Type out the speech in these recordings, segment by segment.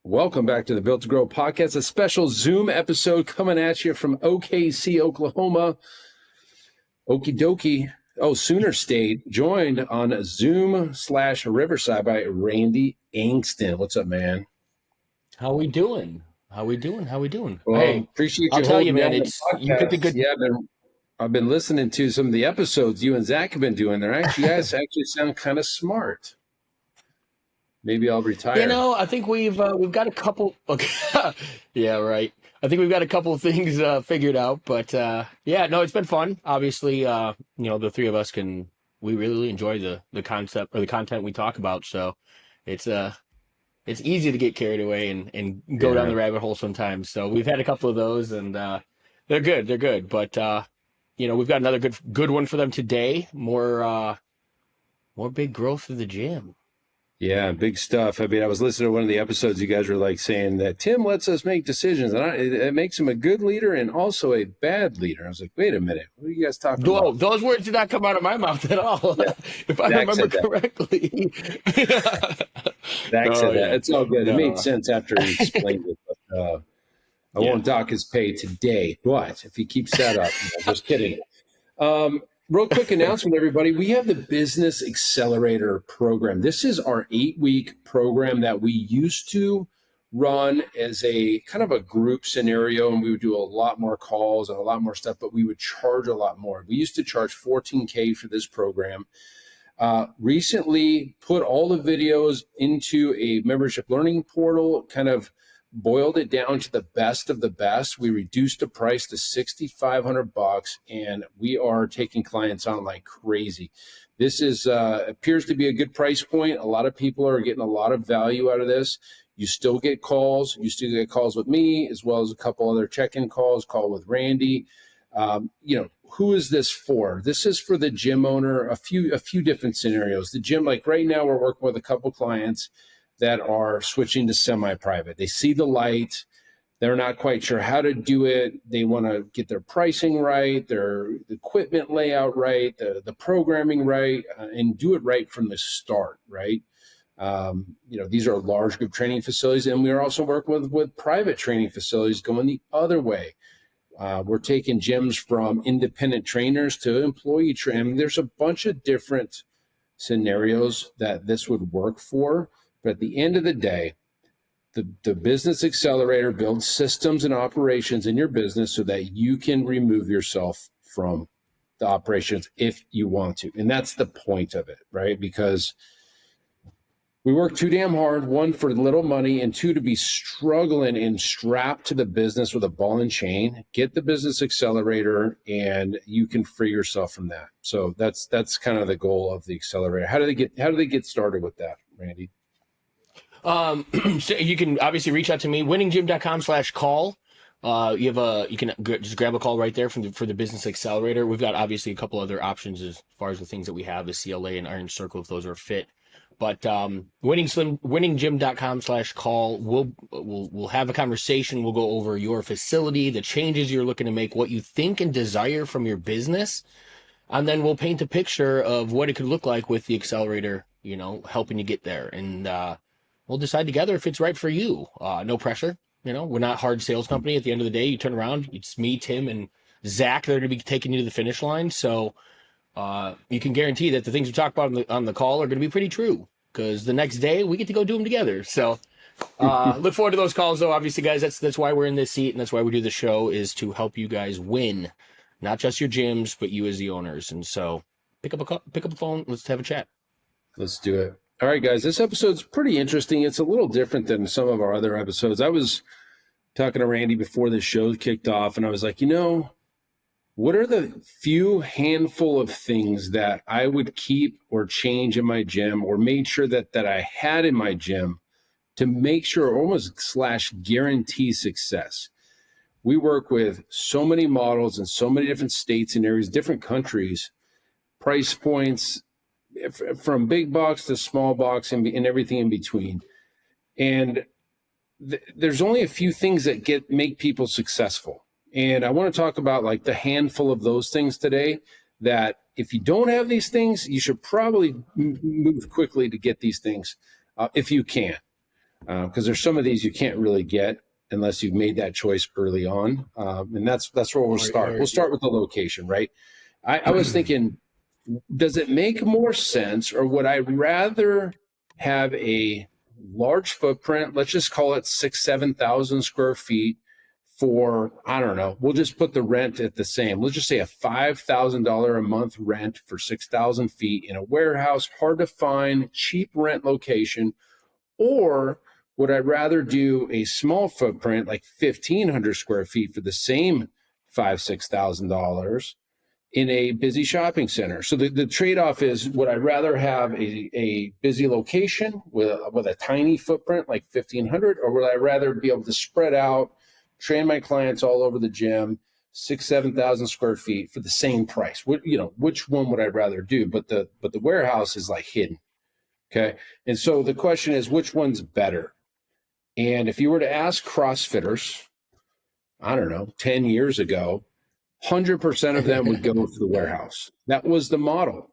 Welcome back to the Built to Grow podcast, a special Zoom episode coming at you from OKC, Oklahoma. Okie dokie. Oh, Sooner State, joined on Zoom/Riverside by Randy Angston. What's up, man? How we doing? Well, Hey, appreciate I'll you tell you, holding man, down the it's you picked a podcast. good. Yeah, I've been listening to some of the episodes you and Zach have been doing. You guys actually sound kind of smart. Maybe I'll retire. I think we've got a couple. Okay. Yeah, right. I think we've got a couple of things figured out, but yeah, no, it's been fun. Obviously, the three of us we really enjoy the concept or the content we talk about. So it's easy to get carried away and go down Yeah. the rabbit hole sometimes. So we've had a couple of those, and they're good. But we've got another good one for them today. More big growth of the gym. Yeah, big stuff. I mean, I was listening to one of the episodes. You guys were like saying that Tim lets us make decisions, and it makes him a good leader and also a bad leader. I was like, wait a minute, what are you guys talking Whoa, about? those words did not come out of my mouth at all, Yeah, if I Zach remember said that. correctly. Zach said that. Yeah. It's all good. It No. made sense after he explained it. But I Yeah. won't dock his pay today. But if he keeps that up, just kidding. Real quick announcement, everybody. We have the Business Accelerator program. This is our 8-week program that we used to run as a kind of a group scenario, and we would do a lot more calls and a lot more stuff, but we would charge a lot more. We used to charge $14K for this program. Recently put all the videos into a membership learning portal, kind of boiled it down to the best of the best. We reduced the price to $6,500, and we are taking clients on like crazy. This appears to be a good price point. A lot of people are getting a lot of value out of this. You still get calls. You still get calls with me, as well as a couple other check-in calls, call with Randy. Who is this for? This is for the gym owner, a few different scenarios. The gym, like right now, we're working with a couple clients that are switching to semi-private. They see the light. They're not quite sure how to do it. They want to get their pricing right, their equipment layout right, the programming right, and do it right from the start, right? These are large group training facilities, and we are also working with private training facilities going the other way. We're taking gyms from independent trainers to employee training. There's a bunch of different scenarios that this would work for. But at the end of the day, the Business Accelerator builds systems and operations in your business so that you can remove yourself from the operations if you want to. And that's the point of it, right? Because we work too damn hard, one, for little money, and two, to be struggling and strapped to the business with a ball and chain. Get the Business Accelerator, and you can free yourself from that. So that's kind of the goal of the accelerator. How do they get started with that, Randy? So you can obviously reach out to me, winninggym.com/call. You can just grab a call right there for the Business Accelerator. We've got obviously a couple other options as far as the things that we have, the CLA and Iron Circle, if those are fit. But winninggym.com/call. We'll have a conversation. We'll go over your facility, the changes you're looking to make, what you think and desire from your business, and then we'll paint a picture of what it could look like with the accelerator, helping you get there. And we'll decide together if it's right for you. No pressure. We're not a hard sales company. At the end of the day, you turn around, it's me, Tim, and Zach that are going to be taking you to the finish line. So you can guarantee that the things we talk about on the call are going to be pretty true, because the next day we get to go do them together. So look forward to those calls, though. Obviously, guys, that's why we're in this seat, and that's why we do the show, is to help you guys win, not just your gyms, but you as the owners. And so pick up a phone. Let's have a chat. Let's do it. All right, guys, this episode's pretty interesting. It's a little different than some of our other episodes. I was talking to Randy before the show kicked off, and I was like, what are the few handful of things that I would keep or change in my gym, or made sure that I had in my gym to make sure, almost / guarantee success? We work with so many models in so many different states and areas, different countries, price points, from big box to small box and everything in between. And there's only a few things that make people successful. And I want to talk about like the handful of those things today, that if you don't have these things, you should probably move quickly to get these things if you can. because there's some of these you can't really get unless you've made that choice early on. And that's where we'll start. We'll start with the location, right? I was thinking, does it make more sense, or would I rather have a large footprint? Let's just call it 7,000 square feet for, I don't know, we'll just put the rent at the same. Let's just say a $5,000 a month rent for 6,000 feet in a warehouse, hard to find, cheap rent location. Or would I rather do a small footprint, like 1,500 square feet for the same $6,000 in a busy shopping center? So the trade-off is, would I rather have a busy location with a tiny footprint like 1,500, or would I rather be able to spread out, train my clients all over the gym, 7,000 square feet for the same price? Which one would I rather do? But the warehouse is like hidden. Okay. And so the question is, which one's better? And if you were to ask CrossFitters, I don't know, 10 years ago, 100% of them would go to the warehouse. That was the model.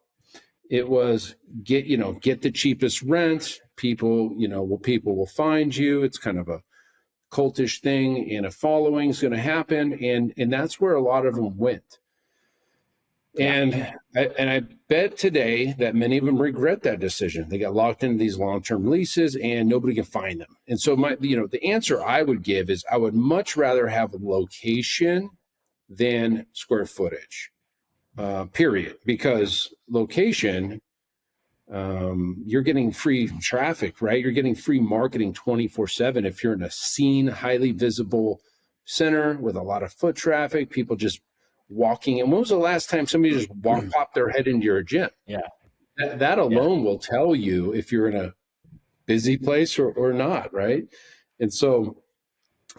It was get the cheapest rent. People will find you. It's kind of a cultish thing, and a following is going to happen. And that's where a lot of them went. And I bet today that many of them regret that decision. They got locked into these long-term leases and nobody can find them. And so the answer I would give is, I would much rather have a location than square footage, period. Because location, you're getting free traffic, right? You're getting free marketing 24/7. If you're in a seen, highly visible center with a lot of foot traffic, people just walking. And when was the last time somebody just popped their head into your gym? Yeah. That alone will tell you if you're in a busy place or not, right? And so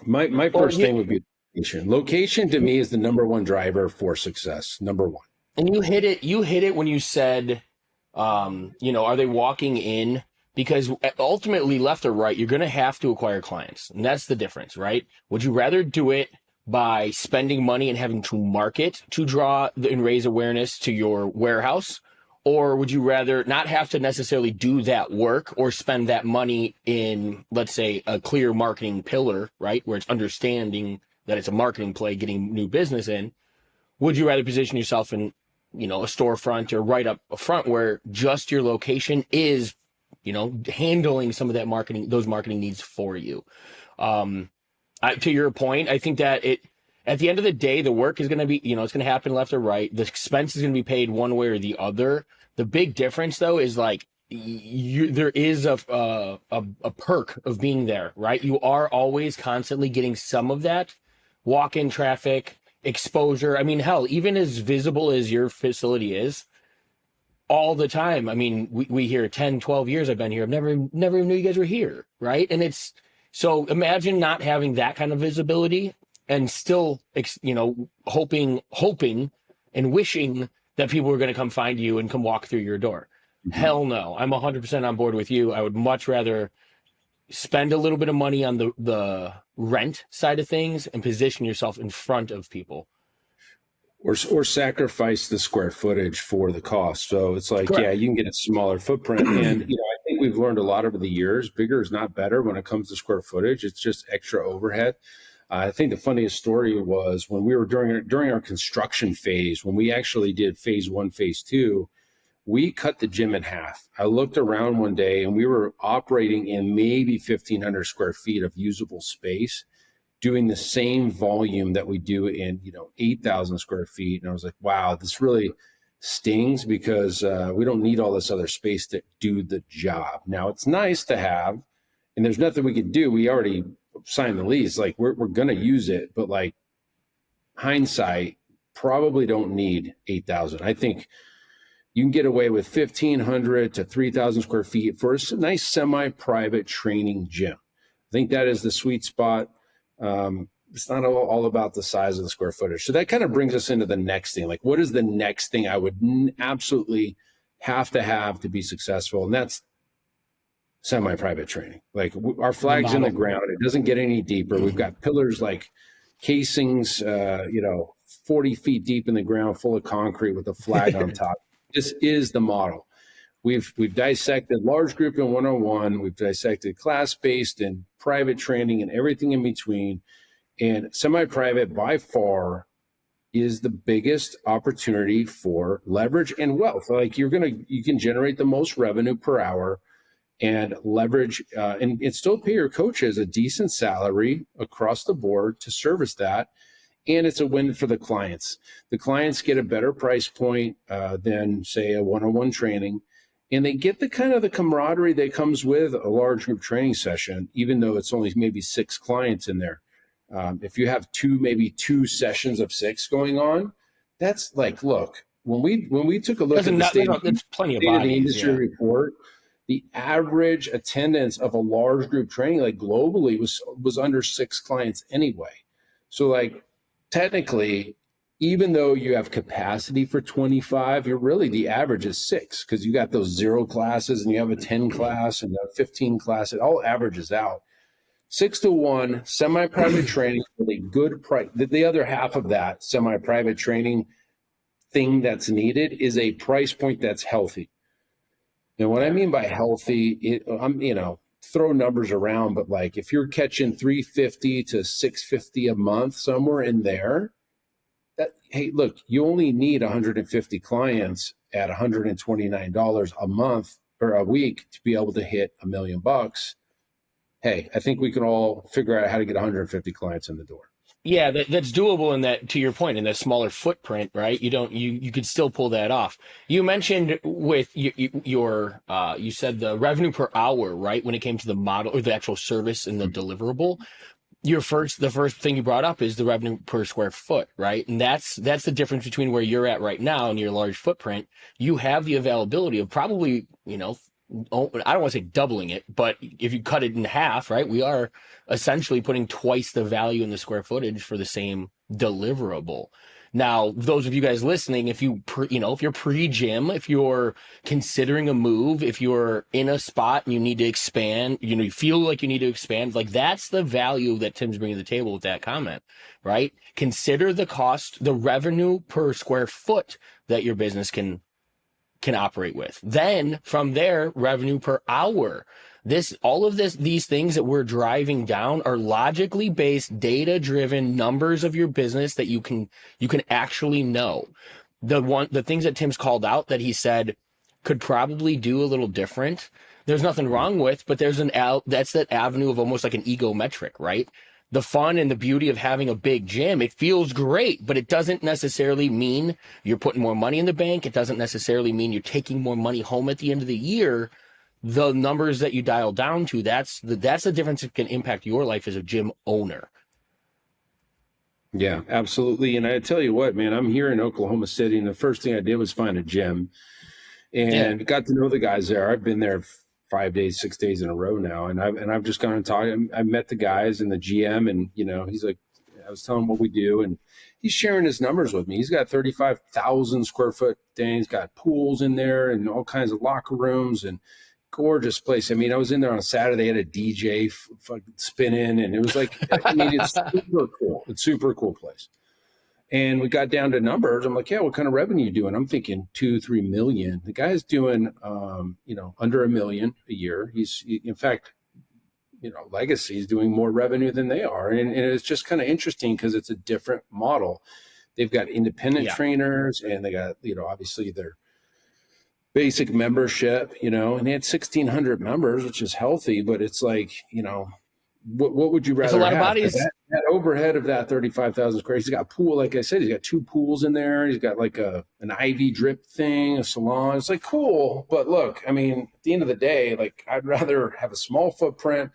my first thing would be location. Location to me is the number one driver for success. Number one. And you hit it when you said, are they walking in? Because ultimately, left or right, you're going to have to acquire clients. And that's the difference, right? Would you rather do it by spending money and having to market to draw and raise awareness to your warehouse? Or would you rather not have to necessarily do that work or spend that money in, let's say, a clear marketing pillar, right? Where it's understanding that it's a marketing play, getting new business in. Would you rather position yourself in, a storefront or right up front where just your location is, handling some of that those marketing needs for you? To your point, I think that at the end of the day, the work is going to be, it's going to happen left or right. The expense is going to be paid one way or the other. The big difference, though, is like there is a perk of being there, right? You are always constantly getting some of that walk-in traffic, exposure. I mean, hell, even as visible as your facility is, all the time. I mean, we hear 10, 12 years I've been here. I've never even knew you guys were here, right? And so imagine not having that kind of visibility and still, hoping and wishing that people were going to come find you and come walk through your door. Mm-hmm. Hell no. I'm 100% on board with you. I would much rather spend a little bit of money on the rent side of things and position yourself in front of people. Or sacrifice the square footage for the cost. So it's like, Correct. Yeah, you can get a smaller footprint. And, I think we've learned a lot over the years. Bigger is not better when it comes to square footage. It's just extra overhead. I think the funniest story was when we were during our construction phase, when we actually did phase 1, phase 2, we cut the gym in half. I looked around one day and we were operating in maybe 1,500 square feet of usable space, doing the same volume that we do in 8,000 square feet. And I was like, wow, this really stings, because we don't need all this other space to do the job. Now, it's nice to have, and there's nothing we could do. We already signed the lease. Like, we're going to use it, but like, hindsight, probably don't need 8,000. I think you can get away with 1,500 to 3,000 square feet for a nice semi-private training gym. I think that is the sweet spot. It's not all about the size of the square footage. So that kind of brings us into the next thing. Like, what is the next thing I would absolutely have to be successful? And that's semi-private training. Like, our flag's in the ground. It doesn't get any deeper. We've got pillars like casings, 40 feet deep in the ground, full of concrete with a flag on top. This is the model. we've dissected large group and one-on-one. We've dissected class-based and private training and everything in between. And semi-private by far is the biggest opportunity for leverage and wealth. Like you can generate the most revenue per hour and leverage and still pay your coaches a decent salary across the board to service that. And it's a win for the clients. The clients get a better price point than, say, a one-on-one training. And they get the kind of the camaraderie that comes with a large group training session, even though it's only maybe 6 clients in there. If you have maybe two sessions of 6 going on, that's like, look, when we took a look at the state of the industry report, the average attendance of a large group training, like globally, was under 6 clients anyway. So like technically, even though you have capacity for 25, you're really, the average is 6 because you got those 0 classes and you have a 10 class and a 15 class. It all averages out. 6-to-1 semi-private training with a good price. The other half of that semi-private training thing that's needed is a price point that's healthy. And what I mean by healthy, throw numbers around, but like if you're catching 350 to 650 a month, somewhere in there, hey, look, you only need 150 clients at $129 a month or a week to be able to hit $1 million. Hey, I think we can all figure out how to get 150 clients in the door. Yeah, that's doable in that, to your point, in that smaller footprint, right? You could still pull that off. You mentioned with you said the revenue per hour, right? When it came to the model or the actual service and the deliverable, the first thing you brought up is the revenue per square foot, right? And that's the difference between where you're at right now and your large footprint. You have the availability of probably, I don't want to say doubling it, but if you cut it in half, right, we are essentially putting twice the value in the square footage for the same deliverable. Now, those of you guys listening, if you're pre-gym, if you're considering a move, if you're in a spot and you need to expand, you feel like you need to expand, like that's the value that Tim's bringing to the table with that comment, right? Consider the cost, the revenue per square foot that your business can operate with. Then from there, revenue per hour. These things that we're driving down are logically based, data-driven numbers of your business that you can actually know. The things that Tim's called out that he said could probably do a little different, there's nothing wrong with, but that's that avenue of almost like an ego metric, right? The fun and the beauty of having a big gym, it feels great, but it doesn't necessarily mean you're putting more money in the bank. It doesn't necessarily mean you're taking more money home at the end of the year. The numbers that you dial down to, that's the difference that can impact your life as a gym owner. Yeah, absolutely. And I tell you what, man, I'm here in Oklahoma City, and the first thing I did was find a gym and got to know the guys there. I've been there 5 days, 6 days in a row now. And I've just gone and talked. I met the guys and the GM, and he's like, I was telling him what we do, and he's sharing his numbers with me. He's got 35,000 square foot thing. He's got pools in there and all kinds of locker rooms and gorgeous place. I mean, I was in there on a Saturday, had a DJ fucking spinning, and it was like, it's super cool. It's super cool place. And we got down to numbers. I'm like, yeah, what kind of revenue are you doing? I'm thinking 2-3 million. The guy's doing, under $1 million a year. In fact, Legacy is doing more revenue than they are. And it's just kind of interesting because it's a different model. They've got independent trainers, and they got, obviously their basic membership, and they had 1,600 members, which is healthy, but it's like, what would you rather have? A lot of bodies. That overhead of that 35,000 square. He's got a pool, like I said, he's got 2 pools in there. He's got like an IV drip thing, a salon. It's like cool, but look, I mean, at the end of the day, like I'd rather have a small footprint,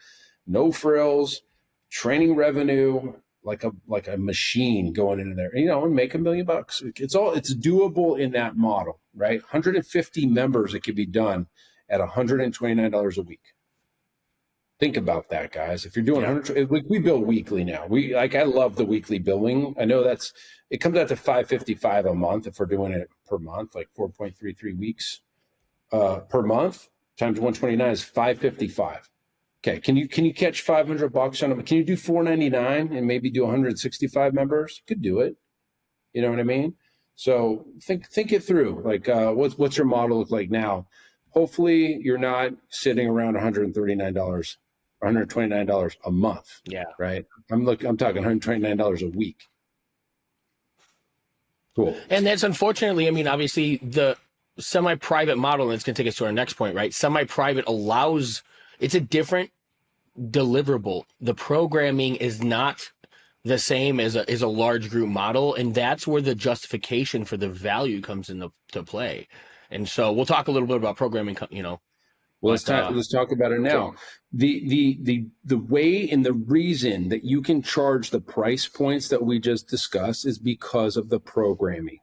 no frills, training revenue, like a machine going in there, and make $1 million. It's doable in that model, right? 150 members, it could be done at $129 a week. Think about that, guys. If you're doing 100, we bill weekly now. I love the weekly billing. I know it comes out to $555 a month if we're doing it per month, like 4.33 weeks per month times 129 is $555. Okay, can you catch $500 on them? Can you do $499 and maybe do 165 members? You could do it. You know what I mean? So think it through. Like, what's your model look like now? hopefully you're not sitting around $139 or $129 a month. Yeah. Right. I'm talking $129 a week. Cool. And that's unfortunately, I mean, obviously the semi-private model, and it's going to take us to our next point, right? Semi-private allows, it's a different deliverable. The programming is not the same as a large group model, and that's where the justification for the value comes into to play. And so we'll talk a little bit about programming, Well, but, let's talk about it now. The way and the reason that you can charge the price points that we just discussed is because of the programming.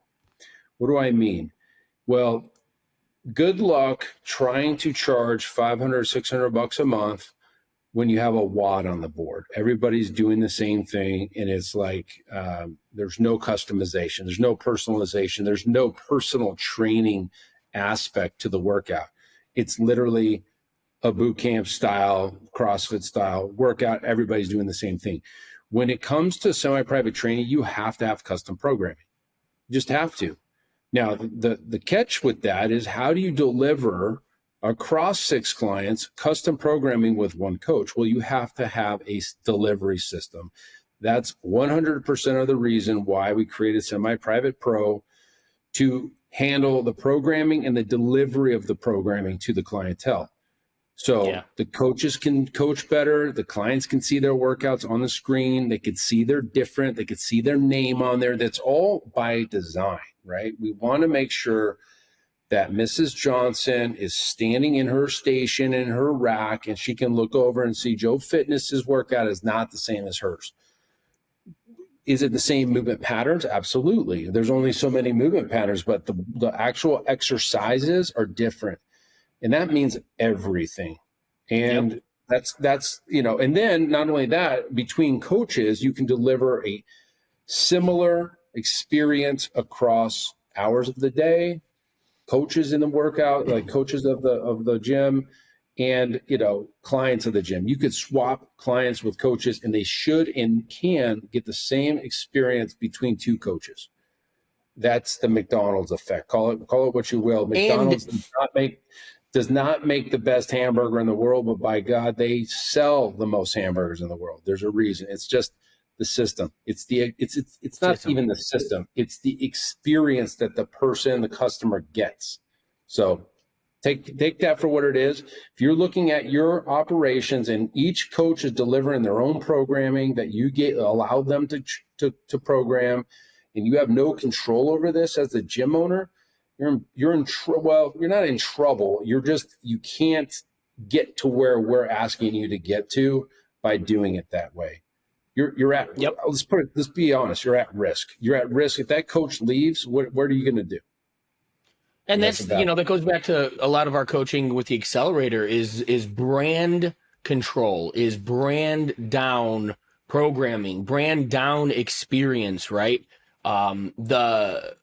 What do I mean? Well, good luck trying to charge 500, 600 bucks a month when you have a wad on the board. Everybody's doing the same thing, and it's like there's no customization, there's no personalization, there's no personal training aspect to the workout. It's literally a boot camp style, CrossFit style workout. Everybody's doing the same thing. When it comes to semi-private training, you have to have custom programming. You just have to. Now, the catch with that is, how do you deliver across 6 clients custom programming with one coach? Well, you have to have a delivery system. That's 100% of the reason why we created Semi-Private Pro, to handle the programming and the delivery of the programming to the clientele. So the coaches can coach better. The clients can see their workouts on the screen. They could see they're different. They could see their name on there. That's all by design, right? We want to make sure that Mrs. Johnson is standing in her station in her rack, and she can look over and see Joe Fitness's workout is not the same as hers. Is it the same movement patterns? Absolutely. There's only so many movement patterns, but the actual exercises are different. And that means everything. And that's, and then not only that, between coaches, you can deliver a similar experience across hours of the day, coaches in the workout, like coaches of the gym, and clients of the gym. You could swap clients with coaches, and they should and can get the same experience between 2 coaches. That's the McDonald's effect. Call it what you will. McDonald's does not make the best hamburger in the world, but by God, they sell the most hamburgers in the world. There's a reason. It's just the system. It's not even the system. It's the experience that the person, the customer gets. So take that for what it is. If you're looking at your operations and each coach is delivering their own programming that you allow them to program, and you have no control over this as the gym owner, you're in trouble. Well, you're not in trouble. You can't get to where we're asking you to get to by doing it that way. You're at, let's be honest, you're at risk. You're at risk. If that coach leaves, what are you going to do? And that's that goes back to a lot of our coaching with the accelerator is brand control, is brand down programming, brand down experience, right? The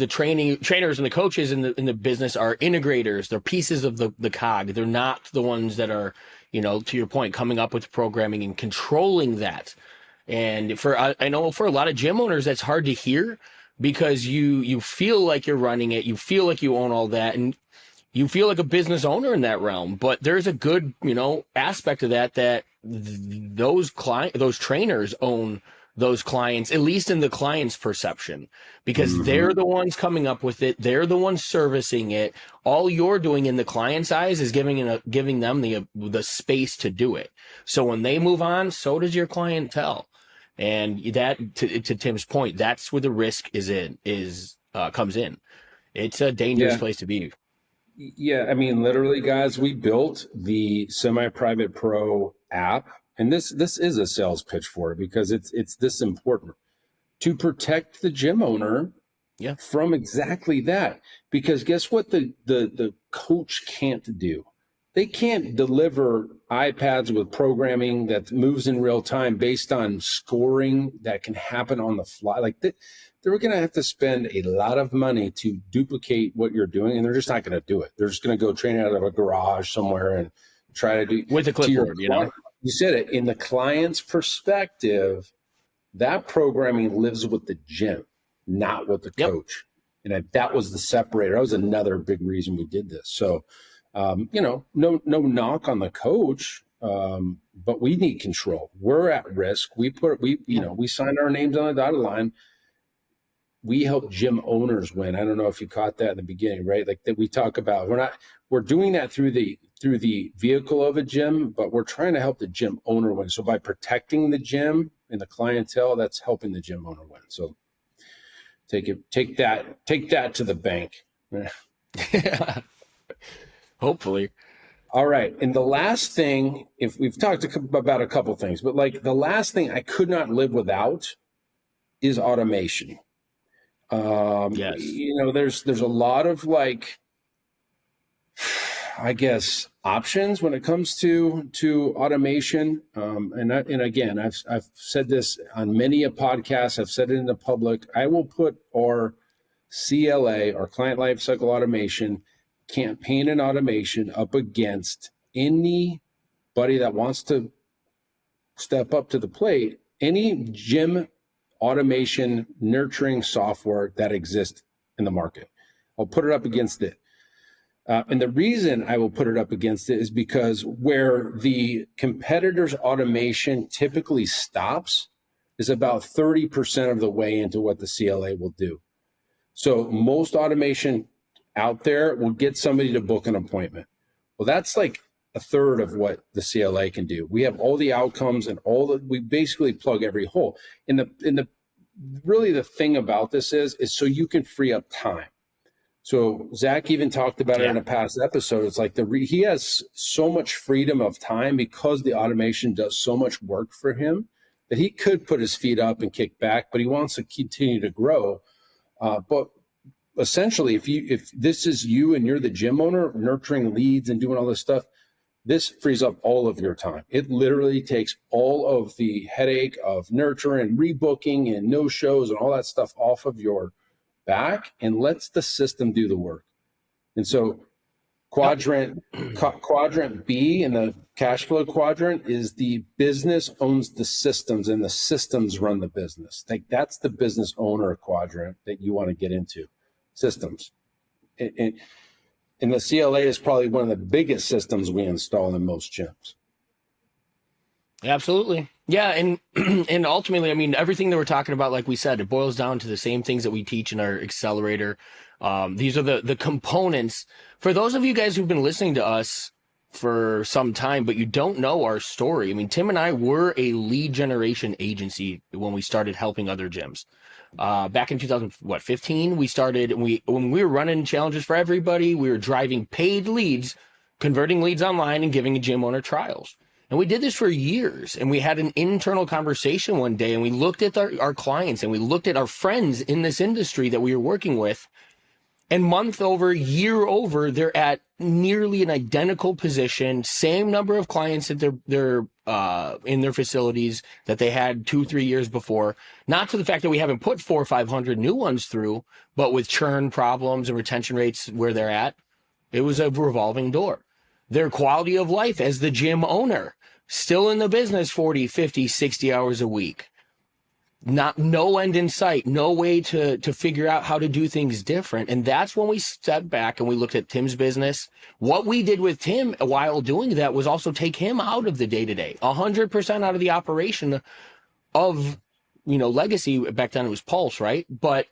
trainers and the coaches in the business are integrators. They're pieces of the cog. They're not the ones that are, to your point, coming up with programming and controlling that. And I know for a lot of gym owners, that's hard to hear, because you feel like you're running it. You feel like you own all that, and you feel like a business owner in that realm. But there's a good, aspect of that those trainers own those clients, at least in the client's perception, because they're the ones coming up with it. They're the ones servicing it. All you're doing in the client's eyes is giving them the space to do it. So when they move on, so does your clientele. And that, to Tim's point, that's where the risk comes in. It's a dangerous place to be. Yeah, I mean, literally, guys, we built the Semi-Private Pro app, and this is a sales pitch for it, because it's this important to protect the gym owner from exactly that. Because guess what the coach can't do? They can't deliver iPads with programming that moves in real time based on scoring that can happen on the fly. Like they're going to have to spend a lot of money to duplicate what you're doing, and they're just not going to do it. They're just going to go train out of a garage somewhere and try to do with a clipboard. You said it. In the client's perspective, that programming lives with the gym, not with the coach. And that was the separator. That was another big reason we did this. So, no knock on the coach, but we need control. We're at risk. We signed our names on the dotted line. We help gym owners win. I don't know if you caught that in the beginning, right? Like that we talk about, we're doing that through the vehicle of a gym, but we're trying to help the gym owner win. So by protecting the gym and the clientele, that's helping the gym owner win. So take that to the bank. Hopefully. All right. And the last thing, if we've talked about a couple things, but like the last thing I could not live without is automation. Yes. There's a lot of options when it comes to automation. And again, I've said this on many a podcast. I've said it in the public. I will put our CLA, our client lifecycle automation, campaign and automation up against anybody that wants to step up to the plate, any gym automation nurturing software that exists in the market. I'll put it up against it. And the reason I will put it up against it is because where the competitor's automation typically stops is about 30% of the way into what the CLA will do. So most automation out there will get somebody to book an appointment. Well, that's like a third of what the CLA can do. We have all the outcomes and we basically plug every hole. Really the thing about this is so you can free up time. So Zach even talked about it in a past episode. It's like he has so much freedom of time because the automation does so much work for him that he could put his feet up and kick back, but he wants to continue to grow. But essentially, if this is you and you're the gym owner nurturing leads and doing all this stuff, this frees up all of your time. It literally takes all of the headache of nurturing and rebooking and no shows and all that stuff off of your back and lets the system do the work. And so quadrant B in the cash flow quadrant is the business owns the systems and the systems run the business. Like that's the business owner quadrant that you want to get into, systems. And the CLA is probably one of the biggest systems we install in most gyms. Absolutely. Yeah. And and ultimately, I mean, everything that we're talking about, like we said, it boils down to the same things that we teach in our accelerator. These are the components. For those of you guys who've been listening to us for some time, but you don't know our story. I mean, Tim and I were a lead generation agency when we started helping other gyms. Back in 2015, we started, when we were running challenges for everybody, we were driving paid leads, converting leads online and giving a gym owner trials. And we did this for years. And we had an internal conversation one day and we looked at our clients and we looked at our friends in this industry that we were working with. And month over, year over, they're at nearly an identical position, same number of clients that they're in their facilities that they had 2-3 years before. Not to the fact that we haven't put 400 or 500 new ones through, but with churn problems and retention rates where they're at, it was a revolving door. Their quality of life as the gym owner, still in the business 40, 50, 60 hours a week. No end in sight, no way to figure out how to do things different. And that's when we stepped back and we looked at Tim's business. What we did with Tim while doing that was also take him out of the day-to-day, 100% out of the operation of, legacy. Back then it was Pulse, right? But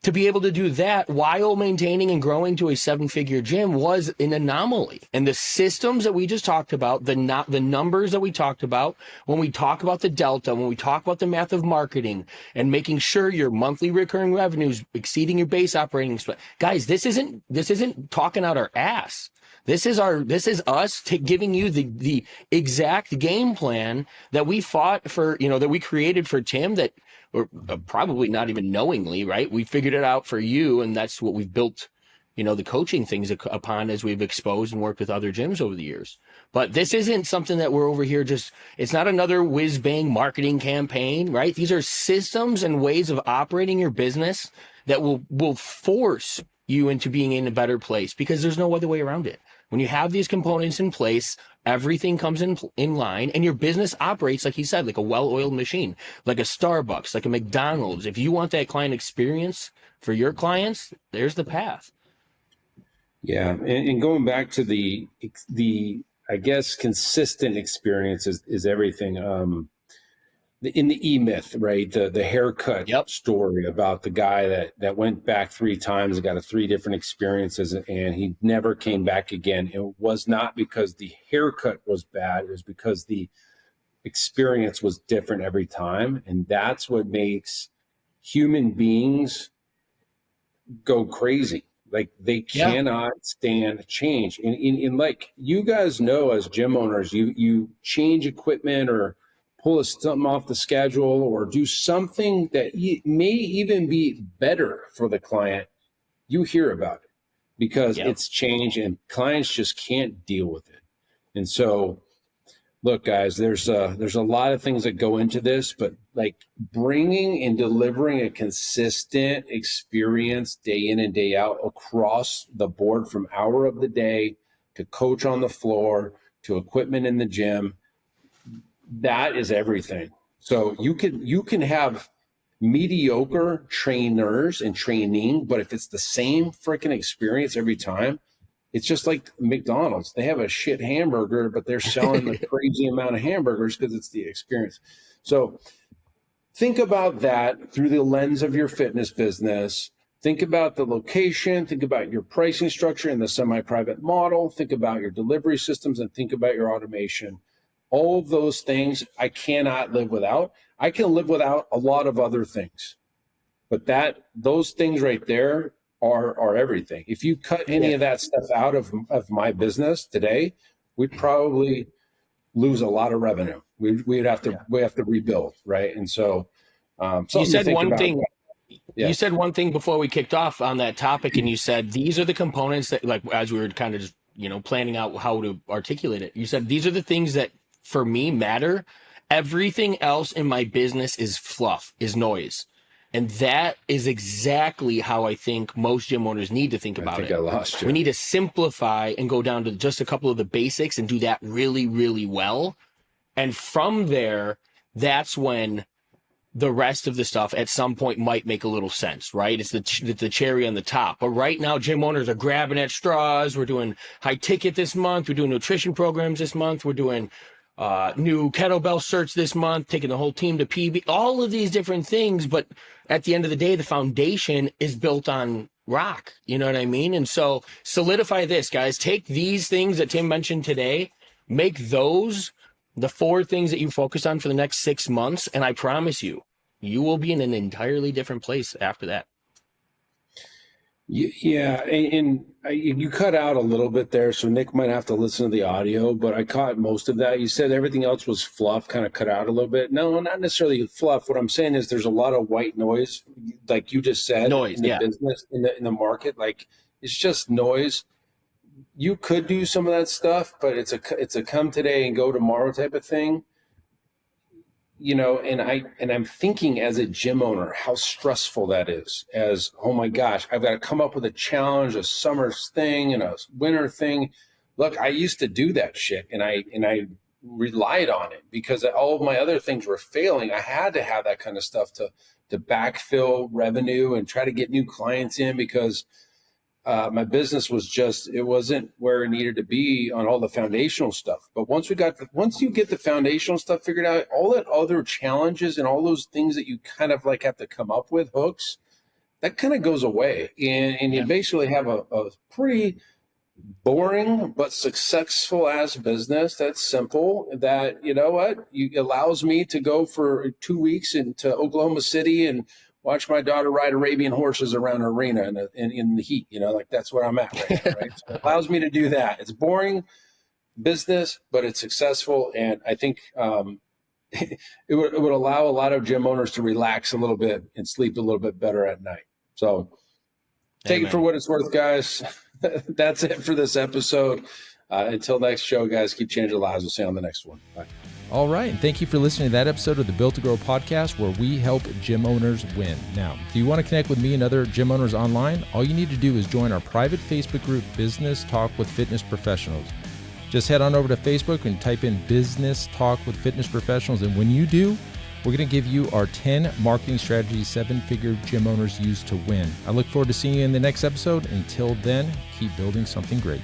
to be able to do that while maintaining and growing to a 7-figure gym was an anomaly. And the systems that we just talked about, the numbers that we talked about, when we talk about the delta, when we talk about the math of marketing and making sure your monthly recurring revenues exceeding your base operating expense, guys, this isn't talking out our ass. This is us giving you the exact game plan that we fought for, that we created for Tim, that, or probably not even knowingly, right? We figured it out for you, and that's what we've built, the coaching things upon as we've exposed and worked with other gyms over the years. But this isn't something that we're over here it's not another whiz-bang marketing campaign, right? These are systems and ways of operating your business that will force you into being in a better place because there's no other way around it. When you have these components in place, everything comes in line, and your business operates, like he said, like a well-oiled machine, like a Starbucks, like a McDonald's. If you want that client experience for your clients, there's the path. Yeah, and going back to the I guess consistent experience is everything. In the E-Myth, right? The haircut Yep. story about the guy that went back 3 times and got 3 different experiences, and he never came back again. It was not because the haircut was bad; it was because the experience was different every time, and that's what makes human beings go crazy. Like they Yeah. cannot stand change. And like you guys know, as gym owners, you change equipment or pull something off the schedule or do something that may even be better for the client. You hear about it because Yep. it's change and clients just can't deal with it. And so look, guys, there's a lot of things that go into this, but like bringing and delivering a consistent experience day in and day out across the board, from hour of the day to coach on the floor to equipment in the gym, that is everything. So you can have mediocre trainers and training, but if it's the same freaking experience every time, it's just like McDonald's. They have a shit hamburger, but they're selling the crazy amount of hamburgers because it's the experience. So think about that through the lens of your fitness business. Think about the location, think about your pricing structure in the semi-private model, think about your delivery systems, and think about your automation. All of those things I cannot live without. I can live without a lot of other things, but those things right there are everything. If you cut any of that stuff out of my business today, we'd probably lose a lot of revenue. We'd have to rebuild, right? And so You something to said think one about. thing. Yeah. You said one thing before we kicked off on that topic, and you said these are the components that, like, as we were kind of just, planning out how to articulate it. You said these are the things that for me matter. Everything else in my business is fluff, is noise. And that is exactly how I think most gym owners need to think about I think it. I lost you. We need to simplify and go down to just a couple of the basics and do that really, really well. And from there, that's when the rest of the stuff at some point might make a little sense, right? It's the cherry on the top. But right now, gym owners are grabbing at straws. We're doing high ticket this month. We're doing nutrition programs this month. We're doing new kettlebell certs this month, taking the whole team to PB, all of these different things. But at the end of the day, the foundation is built on rock. You know what I mean? And so solidify this, guys. Take these things that Tim mentioned today, make those the 4 things that you focus on for the next 6 months. And I promise you, you will be in an entirely different place after that. Yeah, and you cut out a little bit there, so Nick might have to listen to the audio, but I caught most of that. You said everything else was fluff, kind of cut out a little bit. No, not necessarily fluff. What I'm saying is there's a lot of white noise, like you just said, Noise, in the yeah. business, in the market. Like it's just noise. You could do some of that stuff, but it's a come today and go tomorrow type of thing. And I'm thinking as a gym owner how stressful that is. As, oh my gosh, I've got to come up with a challenge, a summer thing and a winter thing. Look, I used to do that shit, and I relied on it because all of my other things were failing. I had to have that kind of stuff to backfill revenue and try to get new clients in because my business it wasn't where it needed to be on all the foundational stuff. But once you get the foundational stuff figured out, all that other challenges and all those things that you kind of like have to come up with, hooks, that kind of goes away. And you basically have a pretty boring but successful ass business that's simple, that, you know what, allows me to go for 2 weeks into Oklahoma City and watch my daughter ride Arabian horses around an arena in the heat. Like that's where I'm at right now, right? So it allows me to do that. It's boring business, but it's successful, and I think it would allow a lot of gym owners to relax a little bit and sleep a little bit better at night. So take it for what it's worth, guys. That's it for this episode. Until next show, guys, keep changing lives. We'll see you on the next one. Bye. All right, and thank you for listening to that episode of the Built to Grow podcast, where we help gym owners win. Now, do you want to connect with me and other gym owners online? All you need to do is join our private Facebook group, Business Talk with Fitness Professionals. Just head on over to Facebook and type in Business Talk with Fitness Professionals, and when you do, we're going to give you our 10 marketing strategies 7-figure gym owners use to win. I look forward to seeing you in the next episode. Until then, keep building something great.